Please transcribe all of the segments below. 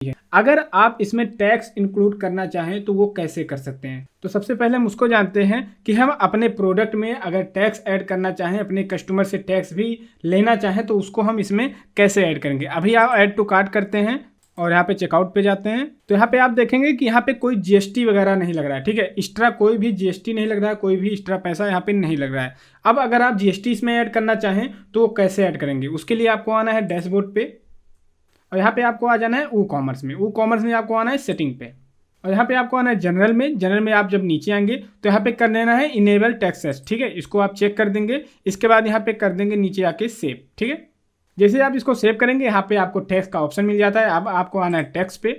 है। अगर आप इसमें टैक्स इंक्लूड करना चाहें तो वो कैसे कर सकते हैं, तो सबसे पहले हम उसको जानते हैं कि हम अपने प्रोडक्ट में अगर टैक्स ऐड करना चाहें, अपने कस्टमर से टैक्स भी लेना चाहें, तो उसको हम इसमें कैसे ऐड करेंगे। अभी आप ऐड टू कार्ट करते हैं और यहाँ पे चेकआउट पे जाते हैं, तो यहाँ पे आप देखेंगे कि यहाँ पे कोई जीएसटी वगैरह नहीं लग रहा है। ठीक है, एक्स्ट्रा कोई भी जीएसटी नहीं लग रहा है, कोई भी एक्स्ट्रा पैसा यहाँ पे नहीं लग रहा है। अब अगर आप जीएसटी इसमें ऐड करना चाहें तो वो कैसे ऐड करेंगे, उसके लिए आपको आना है डैशबोर्ड पे और यहाँ पे आपको आ जाना है ई कॉमर्स में। ई कॉमर्स में आपको आना है सेटिंग पे और यहाँ पे आपको आना है जनरल में। जनरल में आप जब नीचे आएंगे तो यहाँ पे कर लेना है इनेबल टैक्सेस। ठीक है, इसको आप चेक कर देंगे। इसके बाद यहाँ पे कर देंगे नीचे आके सेव। ठीक है, जैसे आप इसको सेव करेंगे यहाँ पे आपको टैक्स का ऑप्शन मिल जाता है। अब आपको आना है टैक्स पे।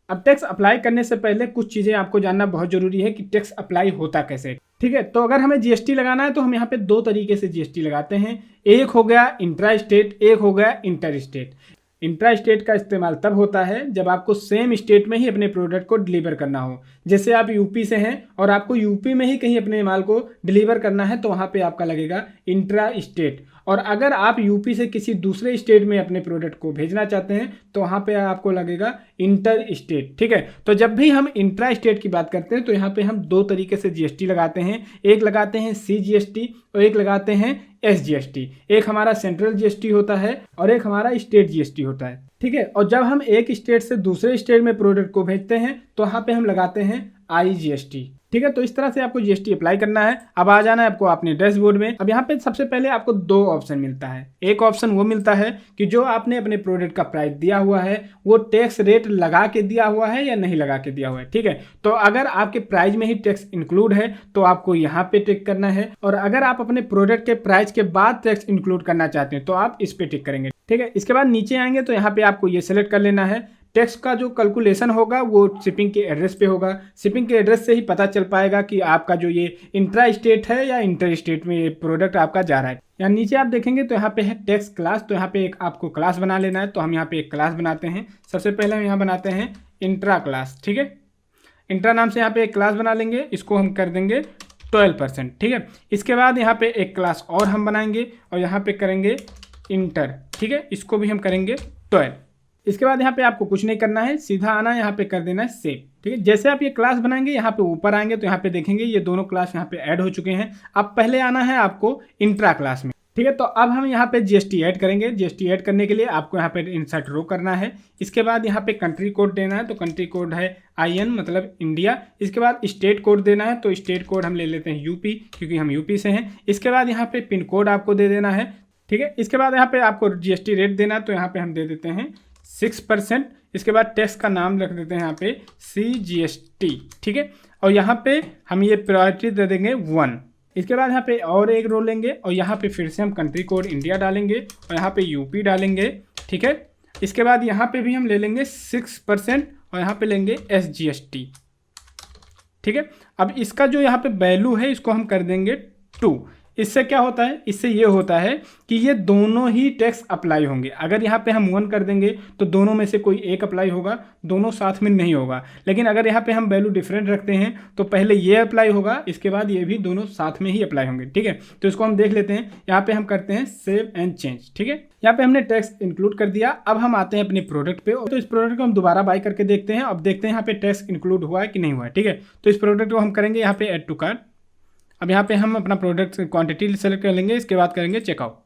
अब टैक्स अप्लाई करने से पहले कुछ चीज़ें आपको जानना बहुत जरूरी है कि टैक्स अप्लाई होता कैसे। ठीक है, तो अगर हमें जीएसटी लगाना है तो हम यहाँ पे दो तरीके से जीएसटी लगाते हैं। एक हो गया इंट्रा स्टेट, एक हो गया इंटर स्टेट। इंट्रा स्टेट का इस्तेमाल तब होता है जब आपको सेम स्टेट में ही अपने प्रोडक्ट को डिलीवर करना हो। जैसे आप यूपी से हैं और आपको यूपी में ही कहीं अपने माल को डिलीवर करना है तो वहाँ पे आपका लगेगा इंट्रा स्टेट। और अगर आप यूपी से किसी दूसरे स्टेट में अपने प्रोडक्ट को भेजना चाहते हैं तो वहाँ पे आपको लगेगा इंटर स्टेट। ठीक है, तो जब भी हम इंट्रा स्टेट की बात करते हैं तो यहाँ पे हम दो तरीके से जीएसटी लगाते हैं। एक लगाते हैं सीजीएसटी और एक लगाते हैं एसजीएसटी। एक हमारा सेंट्रल जीएसटी होता है और एक हमारा स्टेट जीएसटी होता है। ठीक है, और जब हम एक स्टेट से दूसरे स्टेट में प्रोडक्ट को भेजते हैं तो वहाँ पे हम लगाते हैं आईजीएसटी। ठीक है, तो इस तरह से आपको जीएसटी अप्लाई करना है। अब आ जाना है आपको अपने डैशबोर्ड में। अब यहाँ पे सबसे पहले आपको दो ऑप्शन मिलता है। एक ऑप्शन वो मिलता है कि जो आपने अपने प्रोडक्ट का प्राइस दिया हुआ है वो टैक्स रेट लगा के दिया हुआ है या नहीं लगा के दिया हुआ है। ठीक है, तो अगर आपके प्राइस में ही टैक्स इंक्लूड है तो आपको यहाँ पे टिक करना है, और अगर आप अपने प्रोडक्ट के प्राइस के बाद टैक्स इंक्लूड करना चाहते हैं तो आप इस पे टिक करेंगे। ठीक है, इसके बाद नीचे आएंगे तो यहाँ पे आपको ये सिलेक्ट कर लेना है। टैक्स का जो कैलकुलेशन होगा वो शिपिंग के एड्रेस पे होगा। शिपिंग के एड्रेस से ही पता चल पाएगा कि आपका जो ये इंट्रा स्टेट है या इंटर स्टेट में ये प्रोडक्ट आपका जा रहा है। यहाँ नीचे आप देखेंगे तो यहाँ पे है टैक्स क्लास, तो यहाँ पे एक आपको क्लास बना लेना है। तो हम यहाँ पे एक क्लास बनाते हैं। सबसे पहले हम यहाँ बनाते हैं इंट्रा क्लास। ठीक है, इंट्रा नाम से यहाँ पे एक क्लास बना लेंगे, इसको हम कर देंगे 12%। ठीक है, इसके बाद यहाँ पे एक क्लास और हम बनाएंगे और यहाँ पे करेंगे इंटर। ठीक है, इसको भी हम करेंगे 12। इसके बाद यहाँ पे आपको कुछ नहीं करना है, सीधा आना है, यहाँ पे कर देना है सेव। ठीक है, जैसे आप ये क्लास बनाएंगे यहाँ पे ऊपर आएंगे तो यहाँ पे देखेंगे ये दोनों क्लास यहाँ पे ऐड हो चुके हैं। अब पहले आना है आपको इंट्रा क्लास में। ठीक है, तो अब हम यहाँ पे जीएसटी ऐड करेंगे। जीएसटी ऐड करने के लिए आपको यहाँ पे इंसर्ट रो करना है। इसके बाद यहाँ पे कंट्री कोड देना है, तो कंट्री कोड है IN मतलब इंडिया। इसके बाद स्टेट कोड देना है, तो स्टेट कोड हम ले लेते हैं यूपी क्योंकि हम यूपी से हैं। इसके बाद यहाँ पे पिन कोड आपको दे देना है। ठीक है, इसके बाद यहाँ पे आपको जीएसटी रेट देना है, तो यहाँ पे हम दे देते हैं 6%। इसके बाद टैक्स का नाम रख देते हैं यहाँ पे CGST। ठीक है, और यहाँ पे हम ये प्रायोरिटी दे देंगे 1। इसके बाद यहाँ पे और एक रो लेंगे और यहाँ पे फिर से हम कंट्री कोड इंडिया डालेंगे और यहाँ पे यूपी डालेंगे। ठीक है, इसके बाद यहाँ पे भी हम ले लेंगे 6% और यहाँ पे लेंगे SGST। ठीक है, अब इसका जो यहाँ पे वैल्यू है इसको हम कर देंगे 2। इससे क्या होता है, इससे ये होता है कि ये दोनों ही टैक्स अप्लाई होंगे। अगर यहाँ पे हम 1 कर देंगे तो दोनों में से कोई एक अप्लाई होगा, दोनों साथ में नहीं होगा। लेकिन अगर यहाँ पे हम वैल्यू डिफरेंट रखते हैं तो पहले ये अप्लाई होगा, इसके बाद ये भी दोनों साथ में ही अप्लाई होंगे। ठीक है, तो इसको हम देख लेते हैं। यहाँ पे हम करते हैं सेव एंड चेंज। ठीक है, यहाँ पे हमने टैक्स इंक्लूड कर दिया। अब हम आते हैं अपने प्रोडक्ट पे, तो इस प्रोडक्ट को हम दोबारा बाय करके देखते हैं। अब देखते हैं यहाँ पे टैक्स इंक्लूड हुआ है कि नहीं हुआ है। ठीक है, तो इस प्रोडक्ट को हम करेंगे यहाँ पे ऐड टू कार्ट। अब यहाँ पे हम अपना प्रोडक्ट क्वांटिटी सेलेक्ट कर लेंगे। इसके बाद करेंगे चेकआउट।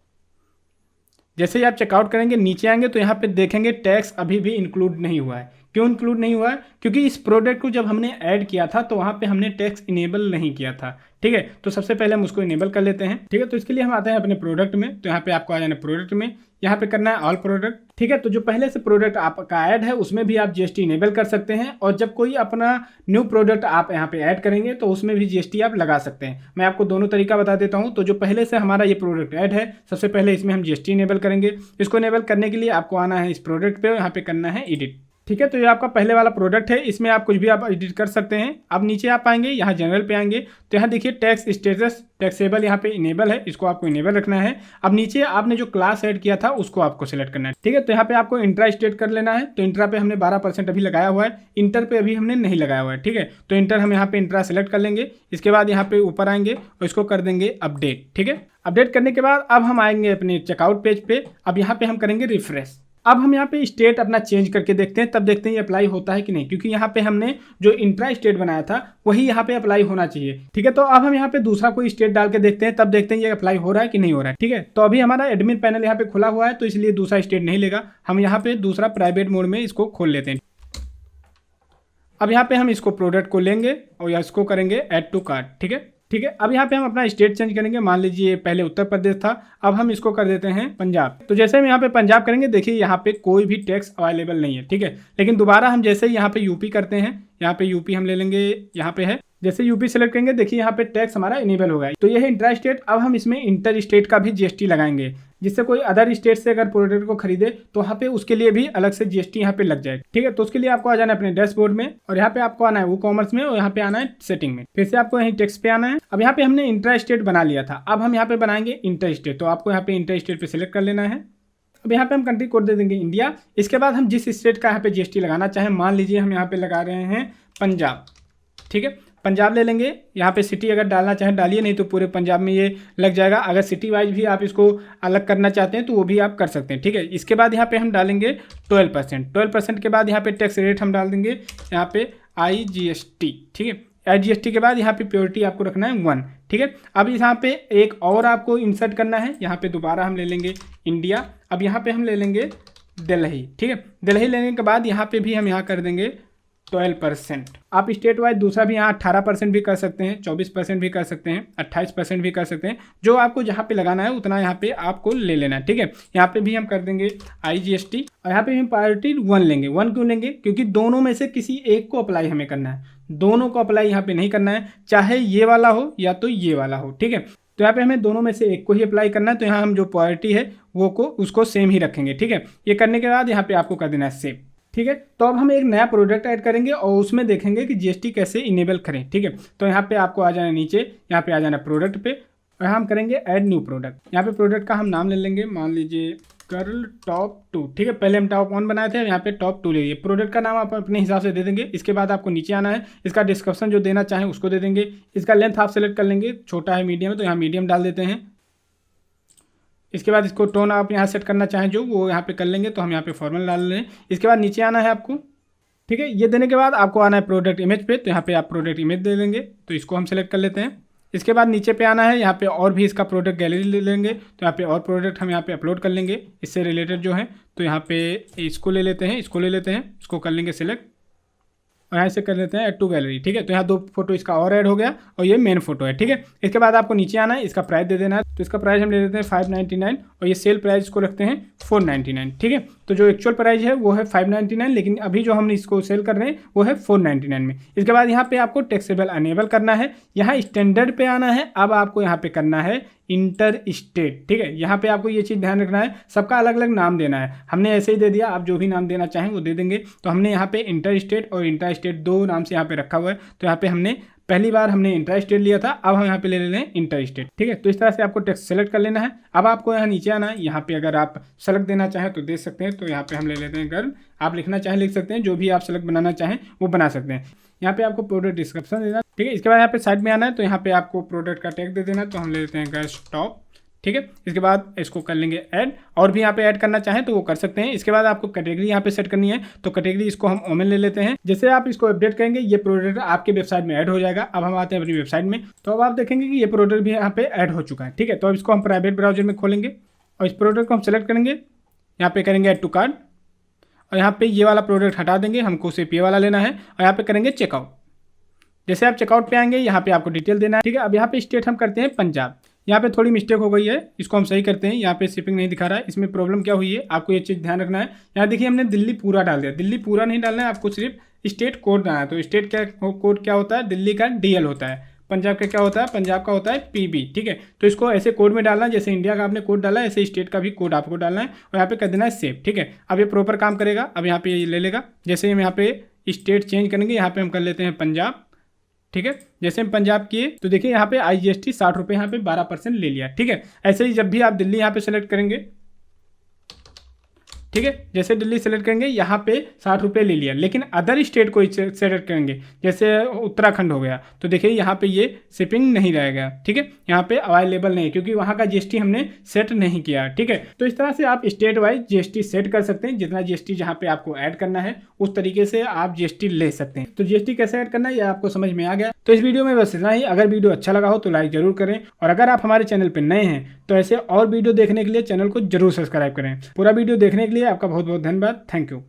जैसे ही आप चेकआउट करेंगे नीचे आएंगे तो यहाँ पे देखेंगे टैक्स अभी भी इंक्लूड नहीं हुआ है। क्यों इंक्लूड नहीं हुआ है? क्योंकि इस प्रोडक्ट को जब हमने ऐड किया था तो वहाँ पे हमने टैक्स इनेबल नहीं किया था। ठीक है, तो सबसे पहले हम उसको इनेबल कर लेते हैं। ठीक है, तो इसके लिए हम आते हैं अपने प्रोडक्ट में। तो यहाँ पे आपको आ जाना प्रोडक्ट में, यहाँ पे करना है ऑल प्रोडक्ट। ठीक है, तो जो पहले से प्रोडक्ट आपका ऐड है उसमें भी आप जीएसटी इनेबल कर सकते हैं, और जब कोई अपना न्यू प्रोडक्ट आप यहाँ पे ऐड करेंगे तो उसमें भी जीएसटी आप लगा सकते हैं। मैं आपको दोनों तरीका बता देता हूँ। तो जो पहले से हमारा ये प्रोडक्ट ऐड है, सबसे पहले इसमें हम जीएसटी इनेबल करेंगे। इसको इनेबल करने के लिए आपको आना है इस प्रोडक्ट पे, यहाँ पे करना है एडिट। ठीक है, तो ये आपका पहले वाला प्रोडक्ट है, इसमें आप कुछ भी आप एडिट कर सकते हैं। अब नीचे आप आएंगे, यहाँ जनरल पे आएंगे तो यहाँ देखिए टैक्स स्टेटस टैक्सेबल यहाँ पे इनेबल है, इसको आपको इनेबल रखना है। अब नीचे आपने जो क्लास ऐड किया था उसको आपको सिलेक्ट करना है। ठीक है, तो यहाँ पे आपको इंट्रा स्टेट कर लेना है। तो इंट्रा पे हमने 12% अभी लगाया हुआ है, इंटर पे अभी हमने नहीं लगाया हुआ है। ठीक है, तो इंटर हम यहाँ पे इंट्रा सेलेक्ट कर लेंगे। इसके बाद यहाँ पे ऊपर आएंगे और इसको कर देंगे अपडेट। ठीक है, अपडेट करने के बाद अब हम आएंगे अपने चेकआउट पेज पे। अब यहाँ पे हम करेंगे रिफ्रेश। अब हम यहाँ पे स्टेट अपना चेंज करके देखते हैं, तब देखते हैं ये अप्लाई होता है कि नहीं, क्योंकि यहाँ पे हमने जो इंट्रा स्टेट बनाया था वही यहाँ पे अप्लाई होना चाहिए। ठीक है, तो अब हम यहाँ पे दूसरा कोई स्टेट डाल के देखते हैं, तब देखते हैं ये अप्लाई हो रहा है कि नहीं हो रहा है। ठीक है, तो अभी हमारा एडमिन पैनल यहाँ पे खुला हुआ है, तो इसलिए दूसरा स्टेट नहीं लेगा। हम यहाँ पे दूसरा प्राइवेट मोड में इसको खोल लेते हैं। अब यहाँ पे हम इसको प्रोडक्ट को लेंगे और या इसको करेंगे ऐड टू कार्ट। ठीक है, ठीक है। अब यहाँ पे हम अपना स्टेट चेंज करेंगे। मान लीजिए पहले उत्तर प्रदेश था, अब हम इसको कर देते हैं पंजाब। तो जैसे हम यहाँ पे पंजाब करेंगे, देखिए यहाँ पे कोई भी टैक्स अवेलेबल नहीं है। ठीक है, लेकिन दोबारा हम जैसे ही यहाँ पे यूपी करते हैं, यहाँ पे यूपी हम ले लेंगे, यहाँ पे है, जैसे यूपी सेलेक्ट करेंगे देखिए यहाँ पे टैक्स हमारा इनेबल होगा। तो ये है इंट्रा स्टेट। अब हम इसमें इंटर स्टेट का भी जीएसटी लगाएंगे, जिससे कोई अदर स्टेट से अगर प्रोडक्ट को खरीदे तो वहाँ पे उसके लिए भी अलग से जीएसटी यहाँ पे लग जाएगा। ठीक है, तो उसके लिए आपको आ जाना है अपने डैशबोर्ड में, और यहाँ पे आपको आना है वो कॉमर्स में, और यहाँ पे आना है सेटिंग में, फिर से आपको यहीं टैक्स पे आना है। अब यहाँ पे हमने इंट्रा स्टेट बना लिया था, अब हम यहाँ पे बनाएंगे इंटर स्टेट। तो आपको यहाँ पे इंटर स्टेट पे सिलेक्ट कर लेना है। अब यहाँ पे हम कंट्री कोड दे देंगे इंडिया। इसके बाद हम जिस स्टेट का यहाँ पे जीएसटी लगाना चाहें, मान लीजिए हम यहाँ पे लगा रहे हैं पंजाब। ठीक है, पंजाब ले लेंगे। यहाँ पे सिटी अगर डालना चाहें डालिए, नहीं तो पूरे पंजाब में ये लग जाएगा। अगर सिटी वाइज भी आप इसको अलग करना चाहते हैं तो वो भी आप कर सकते हैं। ठीक है, इसके बाद यहाँ पे हम डालेंगे 12%। 12% के बाद यहाँ पे टैक्स रेट हम डाल देंगे यहाँ पे IGST। ठीक है, IGST के बाद यहाँ पे प्योरिटी आपको रखना है 1। ठीक है, अब यहाँ पे एक और आपको इंसर्ट करना है। यहाँ पे दोबारा हम ले लेंगे इंडिया। अब यहाँ पे हम ले लेंगे दिल्ली। ठीक है, दिल्ली लेने के बाद यहाँ पे भी हम यहाँ कर देंगे 12%। आप स्टेट वाइज दूसरा भी यहाँ 18% भी कर सकते हैं, 24% भी कर सकते हैं, 28% भी कर सकते हैं। जो आपको जहाँ पे लगाना है उतना यहाँ पे आपको ले लेना है। ठीक है, यहाँ पे भी हम कर देंगे IGST, और यहाँ पे हम प्रायोरिटी 1 लेंगे। 1 क्यों लेंगे? क्योंकि दोनों में से किसी एक को अप्लाई हमें करना है, दोनों को अप्लाई यहाँ पे नहीं करना है, चाहे ये वाला हो या तो ये वाला हो। ठीक है, तो यहाँ पे हमें दोनों में से एक को ही अप्लाई करना है। तो यहाँ हम जो प्रायोरिटी है वो को उसको सेम ही रखेंगे। ठीक है, ये करने के बाद यहाँ पे आपको कर देना है सेव। ठीक है, तो अब हम एक नया प्रोडक्ट ऐड करेंगे और उसमें देखेंगे कि जीएसटी कैसे इनेबल करें। ठीक है, तो यहाँ पे आपको आ जाना नीचे, यहाँ पे आ जाना प्रोडक्ट पे, और हम करेंगे ऐड न्यू प्रोडक्ट। यहाँ पे प्रोडक्ट का हम नाम ले लेंगे, मान लीजिए कर्ल टॉप 2। ठीक है, पहले हम टॉप 1 बनाए थे, यहाँ पे टॉप 2 ले लीजिए। प्रोडक्ट का नाम आप अपने हिसाब से दे देंगे। इसके बाद आपको नीचे आना है, इसका डिस्क्रिप्शन जो देना चाहें उसको दे देंगे। इसका लेंथ आप सेलेक्ट कर लेंगे, छोटा है मीडियम है तो यहाँ मीडियम डाल देते हैं। इसके बाद इसको टोन आप यहाँ सेट करना चाहें जो वो यहाँ पे कर लेंगे, तो हम यहाँ पे फॉर्मल डाल लें। इसके बाद नीचे आना है आपको। ठीक है, ये देने के बाद आपको आना है प्रोडक्ट इमेज पे, तो यहाँ पे आप प्रोडक्ट इमेज दे देंगे, तो इसको हम सेलेक्ट कर लेते हैं। इसके बाद नीचे पे आना है, यहाँ पे और भी इसका प्रोडक्ट गैलरी ले लेंगे, तो यहाँ पे और प्रोडक्ट हम यहाँ पे अपलोड कर लेंगे इससे रिलेटेड जो है। तो यहाँ पे इसको ले लेते हैं, इसको ले लेते हैं, इसको कर लेंगे सिलेक्ट, और यहाँ से कर लेते हैं ऐड टू गैलरी। ठीक है, तो यहाँ 2 फोटो इसका और ऐड हो गया, और ये मेन फोटो है। ठीक है, इसके बाद आपको नीचे आना है, इसका प्राइस दे देना है। तो इसका प्राइस हम ले लेते हैं 599, और ये सेल प्राइस को रखते हैं 499। ठीक है, तो जो एक्चुअल प्राइस है वो है 599, लेकिन अभी जो हम इसको सेल कर रहे हैं वो है 499 में। इसके बाद यहाँ पे आपको टैक्सेबल अनेबल करना है, यहाँ स्टैंडर्ड पे आना है। अब आपको यहाँ पे करना है इंटर स्टेट। ठीक है, यहाँ पे आपको ये चीज़ ध्यान रखना है, सबका अलग अलग नाम देना है। हमने ऐसे ही दे दिया, आप जो भी नाम देना चाहें वो दे देंगे। तो हमने यहाँ पे इंटर स्टेट और इंटर स्टेट 2 नाम से यहाँ पे रखा हुआ है। तो यहाँ पे हमने पहली बार हमने इंटर स्टेट लिया था, अब हम यहाँ पे ले लेते हैं इंटर स्टेट। ठीक है, तो इस तरह से आपको टेक्स्ट सेलेक्ट कर लेना है। अब आपको यहाँ नीचे आना है, यहाँ पे अगर आप सेलेक्ट देना चाहें तो दे सकते हैं। तो यहाँ पे हम ले लेते हैं गर्ल, आप लिखना चाहें लिख सकते हैं, जो भी आप सेलेक्ट बनाना चाहें वो बना सकते हैं। यहाँ पे आपको प्रोडक्ट डिस्क्रिप्शन देना। ठीक है, इसके बाद यहाँ पे साइड में आना है, तो यहाँ पे आपको प्रोडक्ट का टैग दे देना। तो हम ले लेते हैं गर्ल्स टॉप। ठीक है, इसके बाद इसको कर लेंगे ऐड, और भी यहाँ पे ऐड करना चाहें तो वो कर सकते हैं। इसके बाद आपको कैटेगरी यहाँ पे सेट करनी है, तो कैटेगरी इसको हम ओमेन ले लेते हैं। जैसे आप इसको अपडेट करेंगे ये प्रोडक्ट आपके वेबसाइट में ऐड हो जाएगा। अब हम आते हैं अपनी वेबसाइट में, तो अब आप देखेंगे कि ये प्रोडक्ट भी यहाँ पे ऐड हो चुका है। ठीक है, तो अब इसको हम प्राइवेट ब्राउजर में खोलेंगे, और इस प्रोडक्ट को हम सेलेक्ट करेंगे, यहाँ पे करेंगे ऐड टू कार्ट, और यहाँ पे ये वाला प्रोडक्ट हटा देंगे, हमको सिर्फ ये वाला लेना है, और यहाँ पे करेंगे चेकआउट। जैसे आप चेकआउट पे आएंगे, यहाँ पे आपको डिटेल देना है। ठीक है, अब यहाँ पे स्टेट हम करते हैं पंजाब। यहाँ पे थोड़ी मिस्टेक हो गई है, इसको हम सही करते हैं। यहाँ पे शिपिंग नहीं दिखा रहा है, इसमें प्रॉब्लम क्या हुई है आपको ये चीज़ ध्यान रखना है। यहाँ देखिए हमने दिल्ली पूरा डाल दिया, दिल्ली पूरा नहीं डालना है, आपको सिर्फ स्टेट कोड डालना है। तो स्टेट का कोड क्या होता है? दिल्ली का DL होता है, पंजाब का क्या होता है? पंजाब का होता है PB। ठीक है, तो इसको ऐसे कोड में डालना है, जैसे इंडिया का आपने कोड डाला है ऐसे स्टेट का भी कोड आपको डालना है, और यहाँ पे कर देना है सेव। ठीक है, अब ये प्रॉपर काम करेगा। अब यहाँ पे ये ले लेगा, जैसे हम यहाँ पे स्टेट चेंज करेंगे, यहाँ पे हम कर लेते हैं पंजाब। ठीक है, जैसे हम पंजाब किए तो देखिए यहाँ पे IGST 60 रुपये, यहाँ पे 12% ले लिया। ठीक है, ऐसे ही जब भी आप दिल्ली यहाँ पे सेलेक्ट करेंगे, ठीक है। जैसे दिल्ली सेलेक्ट करेंगे, यहाँ पे 60 रुपये ले लिया, लेकिन अदर स्टेट को सेलेक्ट करेंगे जैसे उत्तराखंड हो गया, तो देखिए यहाँ पे ये शिपिंग नहीं रहेगा, ठीक है, यहाँ पे अवेलेबल नहीं, क्योंकि वहाँ का जीएसटी हमने सेट नहीं किया, ठीक है। तो इस तरह से आप स्टेट वाइज जीएसटी सेट कर सकते हैं, जितना जीएसटी जहाँ पे आपको ऐड करना है उस तरीके से आप जीएसटी ले सकते हैं। तो जीएसटी कैसे ऐड करना है ये आपको समझ में आ गया। तो इस वीडियो में बस इतना ही। अगर वीडियो अच्छा लगा हो तो लाइक जरूर करें, और अगर आप हमारे चैनल पर नए हैं तो ऐसे और वीडियो देखने के लिए चैनल को जरूर सब्सक्राइब करें। पूरा वीडियो देखने के लिए आपका बहुत बहुत धन्यवाद। Thank you.